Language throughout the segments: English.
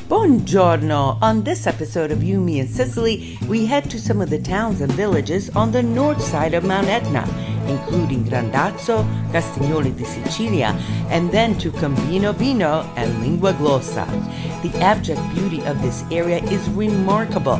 Buongiorno! On this episode of You, Me, and Sicily, we head to some of the towns and villages on the north side of Mount Etna, including Randazzo, Castiglione di Sicilia, and then to Gambino Vino and Linguaglossa. The abject beauty of this area is remarkable.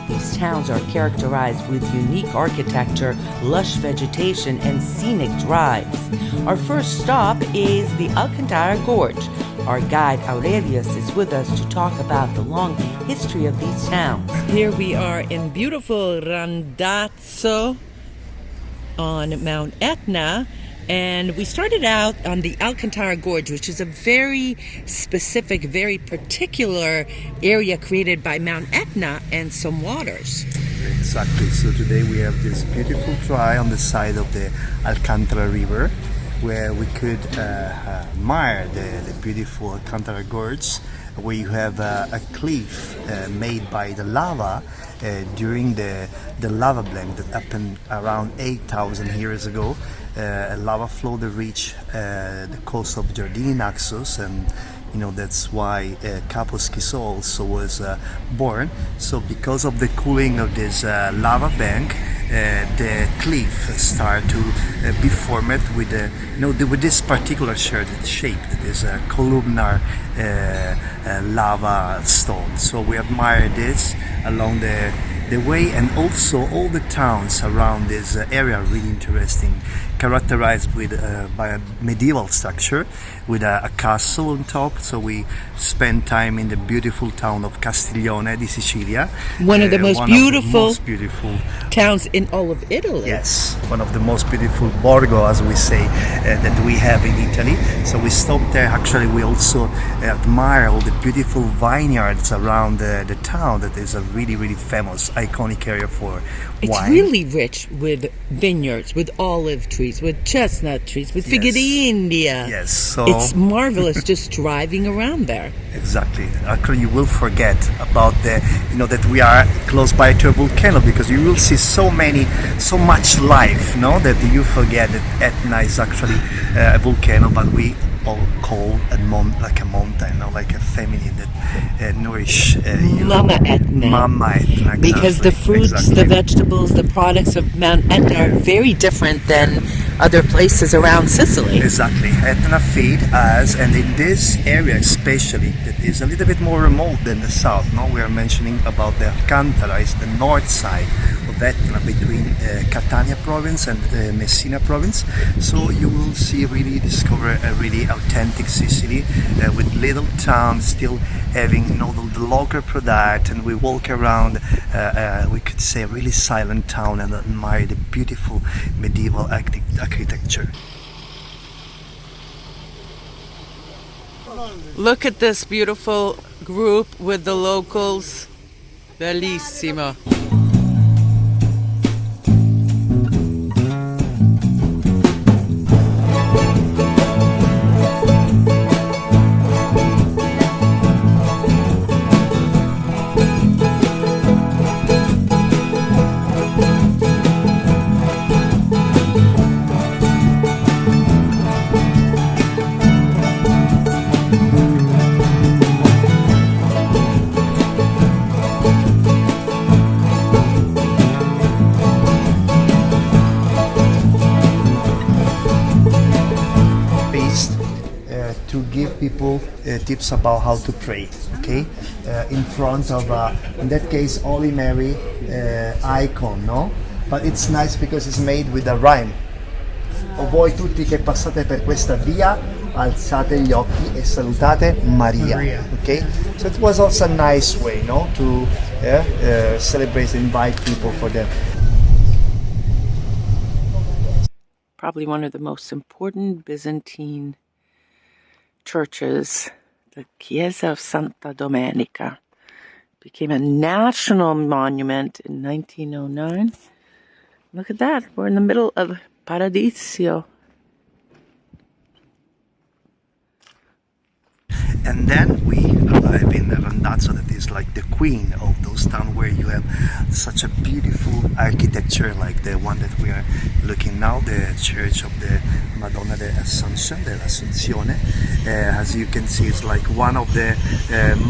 These towns are characterized with unique architecture, lush vegetation, and scenic drives. Our first stop is the Alcantara Gorge. Our guide Aurelius is with us to talk about the long history of these towns. Here we are in beautiful Randazzo on Mount Etna, and we started out on the Alcantara Gorge, which is a very specific, very particular area created by Mount Etna and some waters. Exactly. So today we have this beautiful trail on the side of the Alcantara River, where we could admire the beautiful Alcantara Gorge, where you have a cliff made by the lava during the lava blend that happened around 8,000 years ago. A lava flow that reached the coast of Giardini Naxos, and that's why Capo Schizo also was born. So because of the cooling of this lava bank, the cliff start to be formed with with this particular shape that is a columnar lava stone. So we admire this along the way, and also all the towns around this area are really interesting, characterized by a medieval structure with a castle on top. So we spend time in the beautiful town of Castiglione di Sicilia, one of the most beautiful towns in all of Italy. Yes, one of the most beautiful borgo, as we say, that we have in Italy. So we stopped there. Actually, we also admire all the beautiful vineyards around the town. That is a really, really famous, iconic area for wine. It's really rich with vineyards, with olive trees, with chestnut trees, with figa di India. Yes, so it's marvelous just driving around there. Exactly. Actually, you will forget about that we are close by to a volcano, because you will see so much life, that you forget that Etna is actually a volcano, but we all call a mountain, like a feminine that nourish you. Mama Etna. Mama Etna, exactly. Because the fruits, the vegetables, the products of Mount Etna are very different than other places around Sicily. Exactly. Etna feed us, and in this area especially, that is a little bit more remote than the south. We are mentioning about the Alcantara, is the north side of Etna, between Catania province and Messina province. So you will discover a really authentic Sicily, with little towns still having the local product, and we walk around we could say a really silent town and admire the beautiful medieval architecture. Look at this beautiful group with the locals. Bellissimo. To give people tips about how to pray, okay? In front of, in that case, Holy Mary icon, no? But it's nice because it's made with a rhyme. O voi tutti che passate per questa via, alzate gli occhi e salutate Maria. Okay? So it was also a nice way, no? To celebrate and invite people for them. Probably one of the most important Byzantine churches, the Chiesa of Santa Domenica, became a national monument in 1909. Look at that, we're in the middle of Paradiso. And then we arrive in Randazzo, that is like the queen of those towns, where you have such a beautiful architecture like the one that we are looking now, the church of the Madonna dell'Assumption, dell'Assunzione. As you can see, it's like one of the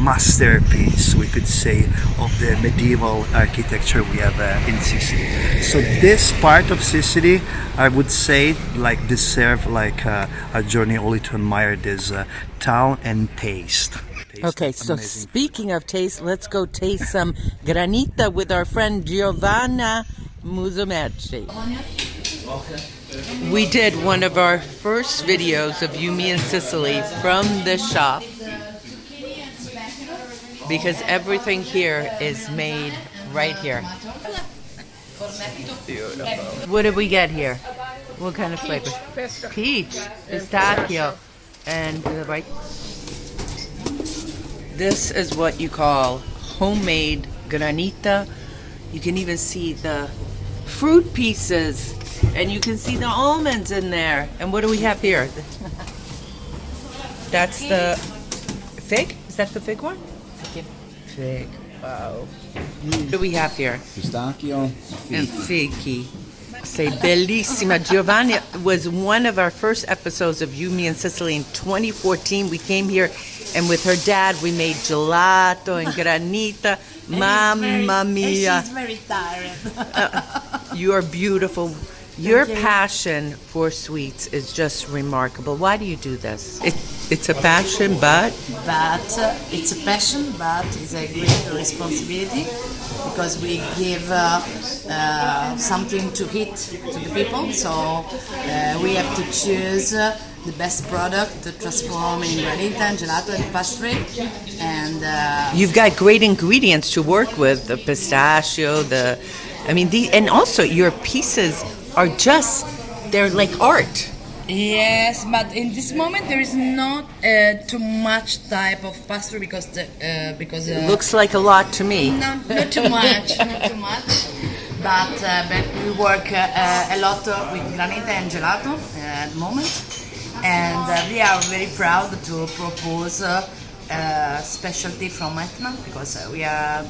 masterpiece, we could say, of the medieval architecture we have in Sicily. So this part of Sicily, I would say, like deserve like a journey only to admire this town and taste. Okay, so speaking of taste, let's go taste some granita with our friend Giovanna Musumeci. We did one of our first videos of You, Me, and Sicily from the shop because everything here is made right here. Beautiful. What did we get here? What kind of flavor? Peach, pistachio, and right. This is what you call homemade granita. You can even see the fruit pieces, and you can see the almonds in there. And what do we have here? That's the fig? Is that the fig one? Fig. Wow. What do we have here? Pistachio And fighi. Say bellissima. Giovanni was one of our first episodes of You, Me, and Sicily in 2014. We came here, and with her dad, we made gelato and granita. Mamma mia. She's very tired. You are beautiful. Your passion for sweets is just remarkable. Why do you do this? It's a passion, but It's a passion, but it's a great responsibility because we give something to eat to the people. So we have to choose the best product to transform in granita and gelato and pastry. And you've got great ingredients to work with. The pistachio, and also your pieces are they're like art. yes, but in this moment there is not too much type of pastry because It looks like a lot to me. not too much, not too much. But we work a lot with granita and gelato at the moment, and we are very proud to propose specialty from Etna because we are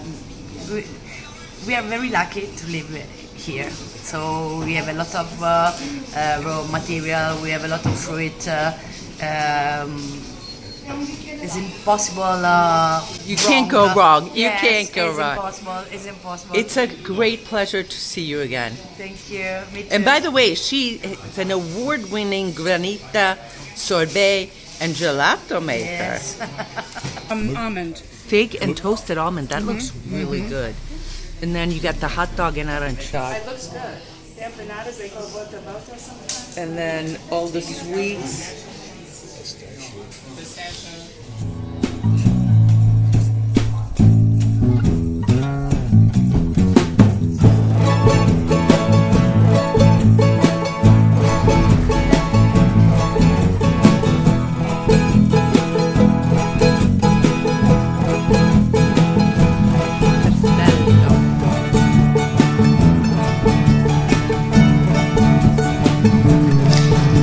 very lucky to live here. So we have a lot of raw material. We have a lot of fruit. It's impossible. You can't go wrong. You can't go it's wrong. Impossible. It's impossible. It's a great pleasure to see you again. Thank you. Me too. And by the way, she is an award-winning granita, sorbet, and gelato maker. Yes. Almond. Fig and toasted almond. That looks really good. And then you got the hot dog and aranciata. It looks good. They have empanadas, they call bota sometimes. And then all the sweets.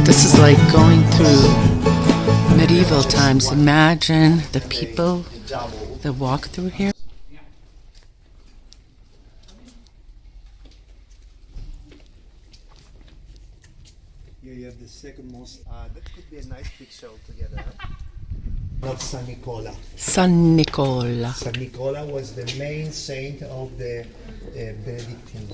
This is like going through medieval times. Imagine the people that walk through here. Here you have the second most. That could be a nice picture altogether. Of San Nicola. San Nicola. San Nicola was the main saint of the Benedictine.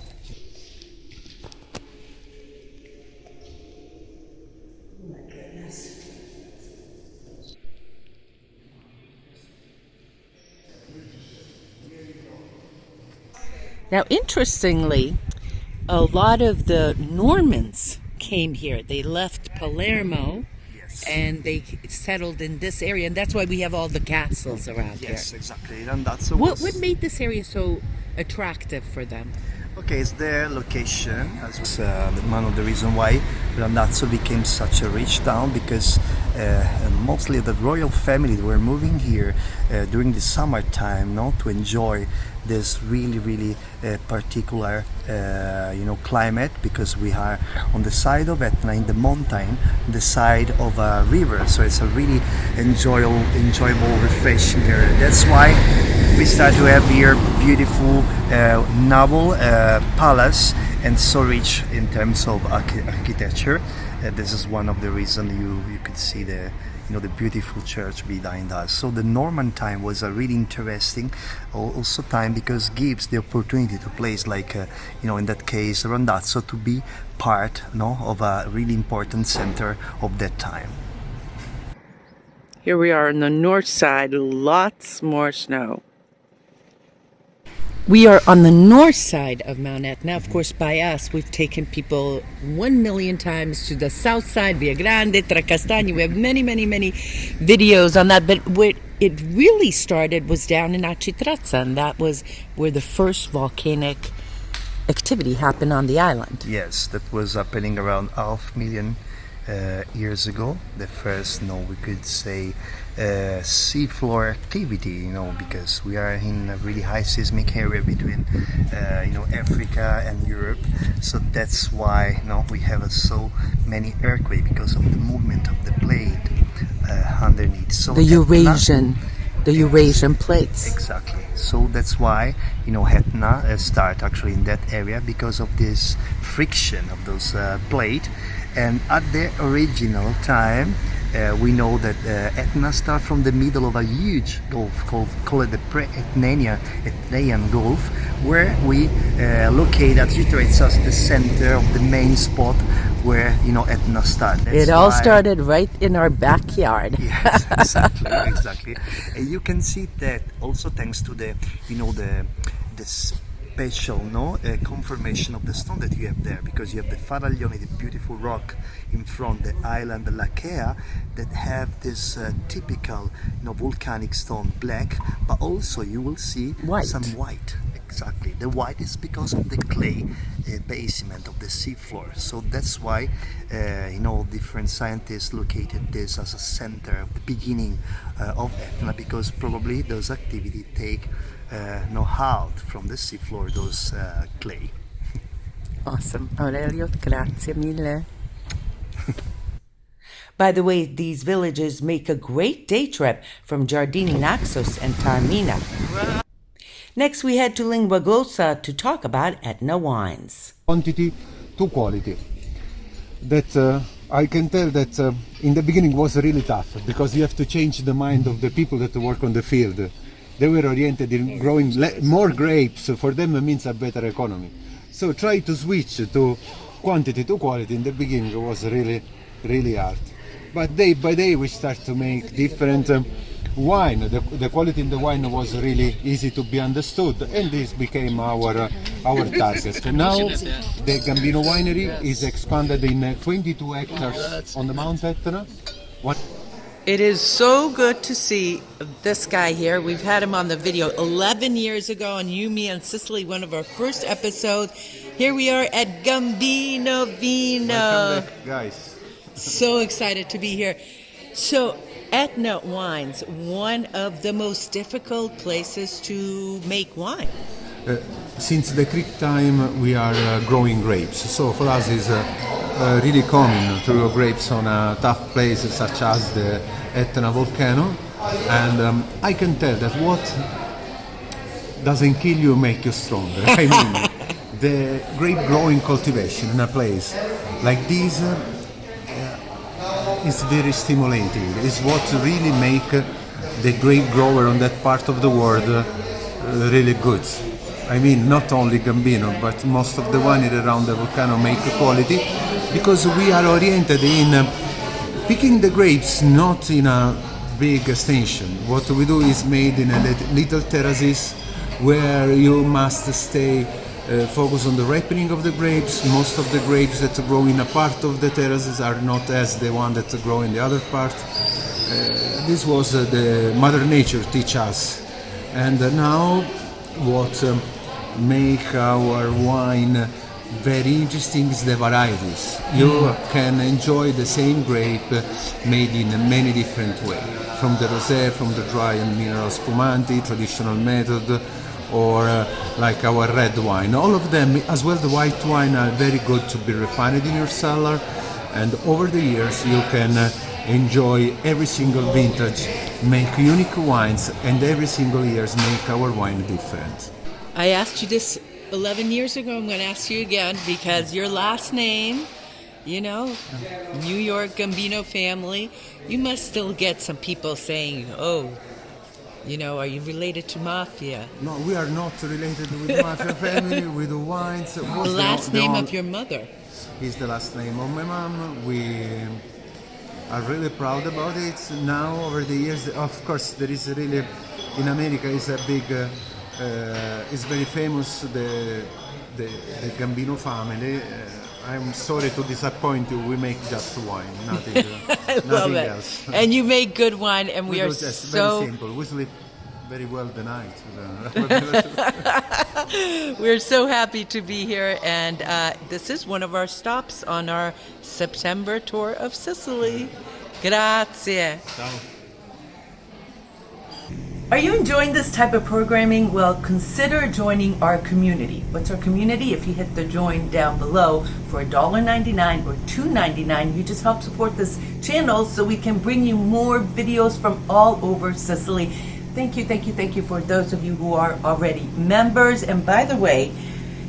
Now, interestingly, a lot of the Normans came here. They left Palermo and they settled in this area, and that's why we have all the castles around Yes, here. exactly. Randazzo What made this area so attractive for them? Okay, it's their location. As one of the reasons why Randazzo became such a rich town, because mostly the royal family were moving here during the summertime, to enjoy this really particular climate, because we are on the side of Etna, in the mountain, the side of a river, so it's a really enjoyable refreshing area. That's why we start to have here beautiful noble palace, and so rich in terms of architecture. This is one of the reasons you could see the beautiful church behind us. So the Norman time was a really interesting also time, because gives the opportunity to place like in that case Randazzo to be part of a really important center of that time. Here we are on the north side, lots more snow. We are on the north side of Mount Etna. Of course, by us, we've taken people 1 million times to the south side, Via Grande, Tre Castagni. We have many, many, many videos on that. But where it really started was down in Acitrazza, and that was where the first volcanic activity happened on the island. Yes, that was happening around 500,000 years ago. The first, we could say seafloor activity, because we are in a really high seismic area between Africa and Europe. So that's why we have so many earthquakes, because of the movement of the plate underneath. So the Eurasian plates. Exactly. So that's why Etna start actually in that area, because of this friction of those plate. And at the original time, we know that Etna starts from the middle of a huge gulf called the Pre-Etnaian Gulf, where we locate Acitrazza as the center of the main spot where Etna started. It all started right in our backyard. Yes, exactly. And you can see that also thanks to the special conformation of the stone that you have there, because you have the faraglione, the beautiful rock in front, the island, the Lachea, that have this typical volcanic stone, black, but also you will see some white. Exactly. The white is because of the clay basement of the seafloor. So that's why different scientists located this as a center of the beginning of Etna, because probably those activities take out from the seafloor, those clay. Awesome. Aurelio, grazie mille. By the way, these villages make a great day trip from Giardini Naxos and Taormina. Next, we head to Linguaglossa to talk about Etna wines. Quantity to quality. That I can tell that in the beginning was really tough, because you have to change the mind of the people that work on the field. They were oriented in growing more grapes. For them, it means a better economy. So try to switch to quantity to quality in the beginning was really, really hard. But day by day, we start to make different wine. The quality in the wine was really easy to be understood, and this became our target. Now, the Gambino winery is expanded in 22 hectares on the Mount Etna. It is so good to see this guy here. We've had him on the video 11 years ago on You, Me, and Sicily, one of our first episodes. Here we are at Gambino Vino. Welcome back, guys. So excited to be here. So, Etna wines, one of the most difficult places to make wine. Since the Greek time, we are growing grapes. So for us, it's really common to grow grapes on a tough place such as the Etna volcano. And I can tell that what doesn't kill you make you stronger. I mean, the grape growing cultivation in a place like this is very stimulating. It's what really make the grape grower on that part of the world really good. I mean, not only Gambino, but most of the winery around the volcano make quality, because we are oriented in picking the grapes not in a big extension. What we do is made in a little terraces where you must stay focus on the ripening of the grapes. Most of the grapes that grow in a part of the terraces are not as the one that grow in the other part. This was the Mother Nature teach us. And now what make our wine very interesting is the varieties. You can enjoy the same grape made in many different ways. From the rosé, from the dry and mineral spumanti, traditional method, or like our red wine. All of them, as well the white wine, are very good to be refined in your cellar, and over the years you can enjoy every single vintage, make unique wines, and every single years make our wine different. I asked you this 11 years ago. I'm going to ask you again, because your last name You know, New York Gambino family, you must still get some people saying, oh, you know, are you related to mafia? No, we are not related with the mafia family, with the wines. The last name of your mother. Is the last name of my mom. We are really proud about it. Now, over the years, of course, there is really, in America, is a big, is very famous, the Gambino family. I'm sorry to disappoint you. We make just wine, nothing, nothing else. And you make good wine, and we are just so very simple. We sleep very well the night. We're so happy to be here, and this is one of our stops on our September tour of Sicily. Grazie. Ciao. Are you enjoying this type of programming? Well, consider joining our community. What's our community? If you hit the join down below for $1.99 or $2.99, you just help support this channel so we can bring you more videos from all over Sicily. Thank you, thank you, thank you for those of you who are already members. And by the way,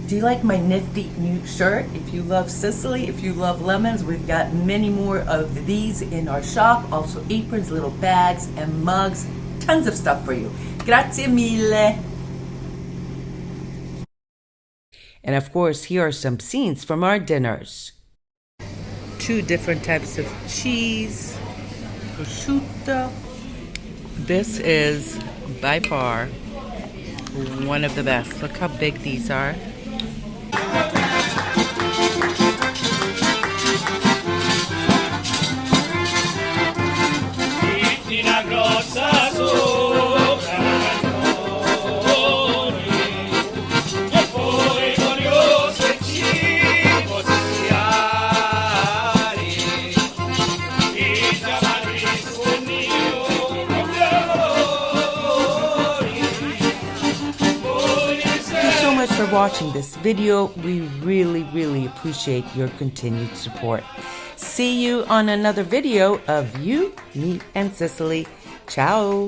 do you like my nifty new shirt? If you love Sicily, if you love lemons, we've got many more of these in our shop. Also aprons, little bags, and mugs. Tons of stuff for you. Grazie mille. And of course, here are some scenes from our dinners. 2 different types of cheese. Prosciutto. This is by far one of the best. Look how big these are. For watching this video. We really appreciate your continued support. See you on another video of You, Me, and Sicily. Ciao.